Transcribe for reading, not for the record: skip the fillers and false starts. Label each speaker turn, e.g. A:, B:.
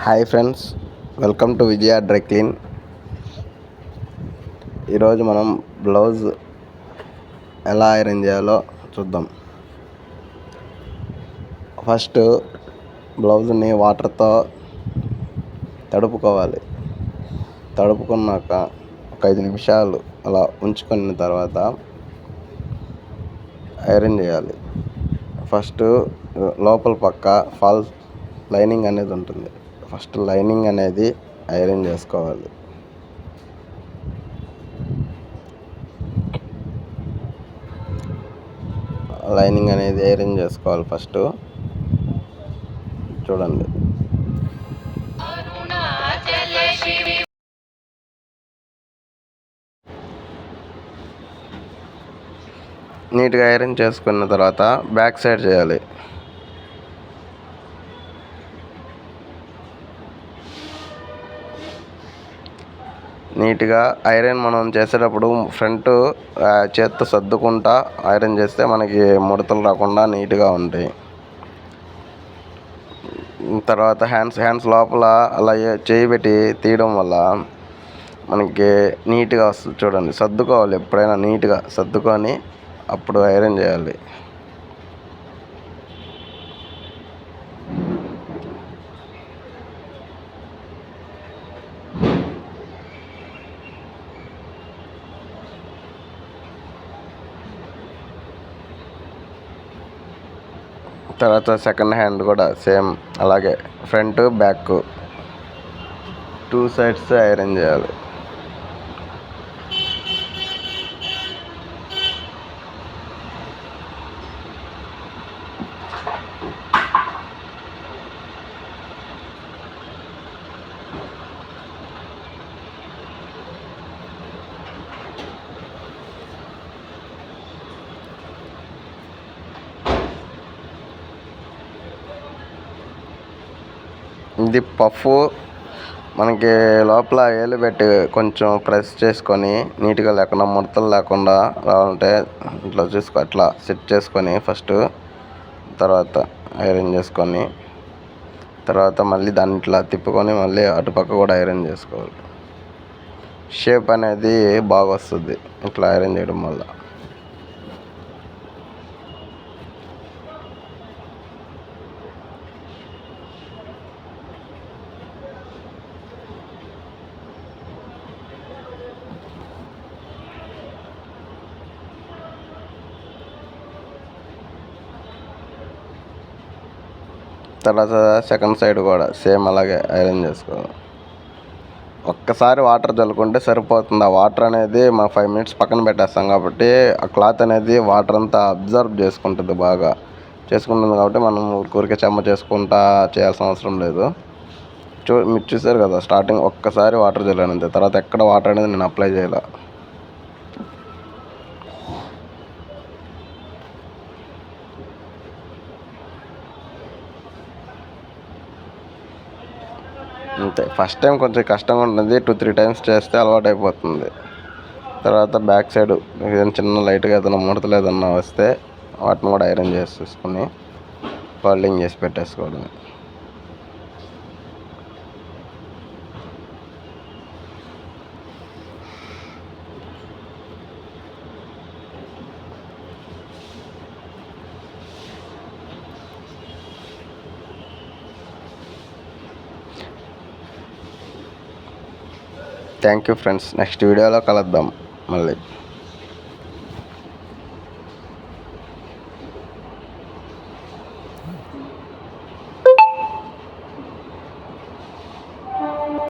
A: Hi friends, welcome to Vijaya dry clean. ఈరోజు మనం blouse ఎలా ఐరన్ చేయాలో చూద్దాం. ఫస్ట్ బ్లౌజ్ని వాటర్తో తడుపుకోవాలి. తడుపుకున్నాక ఒక 5 నిమిషాలు అలా ఉంచుకున్న తర్వాత ఐరన్ చేయాలి. ఫస్ట్ లోపల పక్క ఫాల్స్ లైనింగ్ అనేది ఉంటుంది. ఫస్ట్ లైనింగ్ అనేది ఐరన్ చేసుకోవాలి. లైనింగ్ అనేది ఐరన్ చేసుకోవాలి. ఫస్ట్ చూడండి, నీట్గా ఐరన్ చేసుకున్న తర్వాత బ్యాక్ సైడ్ చేయాలి. నీట్గా ఐరన్ మనం చేసేటప్పుడు ఫ్రంట్ చేత్తో సర్దుకుంటా ఐరన్ చేస్తే మనకి ముడతలు రాకుండా నీట్గా ఉంటాయి. తర్వాత హ్యాండ్స్ లోపల అలా చేయి పెట్టి తీయడం వల్ల మనకి నీట్గా వస్తుంది. చూడండి, సర్దుకోవాలి. ఎప్పుడైనా నీట్గా సర్దుకొని అప్పుడు ఐరన్ చేయాలి. తర్వాత సెకండ్ హ్యాండ్ కూడా సేమ్ అలాగే ఫ్రంట్ బ్యాక్ 2 సైడ్స్ ఐరన్ చేయాలి. ఇది పఫ్ మనకి లోపల ఏలు పెట్టి కొంచెం ప్రెస్ చేసుకొని నీట్గా లేకుండా ముడతలు లేకుండా రావాలంటే ఇట్లా చూసుకో, అట్లా సెట్ చేసుకొని ఫస్ట్ తర్వాత ఐరన్ చేసుకొని తర్వాత మళ్ళీ దాన్ని ఇట్లా తిప్పుకొని మళ్ళీ అటుపక్క కూడా ఐరన్ చేసుకోవాలి. షేప్ అనేది బాగా వస్తుంది ఇట్లా ఐరన్ చేయడం వల్ల. తర్వాత సెకండ్ సైడ్ కూడా సేమ్ అలాగే ఐరన్ చేసుకోవాలి. ఒక్కసారి వాటర్ చల్లుకుంటే సరిపోతుంది. ఆ వాటర్ అనేది మనం 5 మినిట్స్ పక్కన పెట్టేస్తాం కాబట్టి ఆ క్లాత్ అనేది వాటర్ అంతా అబ్జర్వ్ చేసుకుంటుంది. బాగా చేసుకుంటుంది కాబట్టి మనం ఊరికే చెమ్మ చేసుకుంటా చేయాల్సిన అవసరం లేదు. మీరు చూసారు కదా, స్టార్టింగ్ ఒక్కసారి వాటర్ చల్లాను అంతే. తర్వాత ఎక్కడ వాటర్ అనేది నేను అప్లై చేయాలి. అంతే. ఫస్ట్ టైం కొంచెం కష్టంగా ఉంటుంది. 2-3 టైమ్స్ చేస్తే అలవాటు అయిపోతుంది. తర్వాత బ్యాక్ సైడ్ ఏదైనా చిన్న లైట్గా ఏదైనా ముడతలు ఏదన్నా వస్తే వాటిని కూడా ఐరన్ చేసేసుకొని ఫోల్డింగ్ చేసి పెట్టేసుకోవడం. Thank you friends. నెక్స్ట్ వీడియోలో కలుద్దాం మళ్ళీ.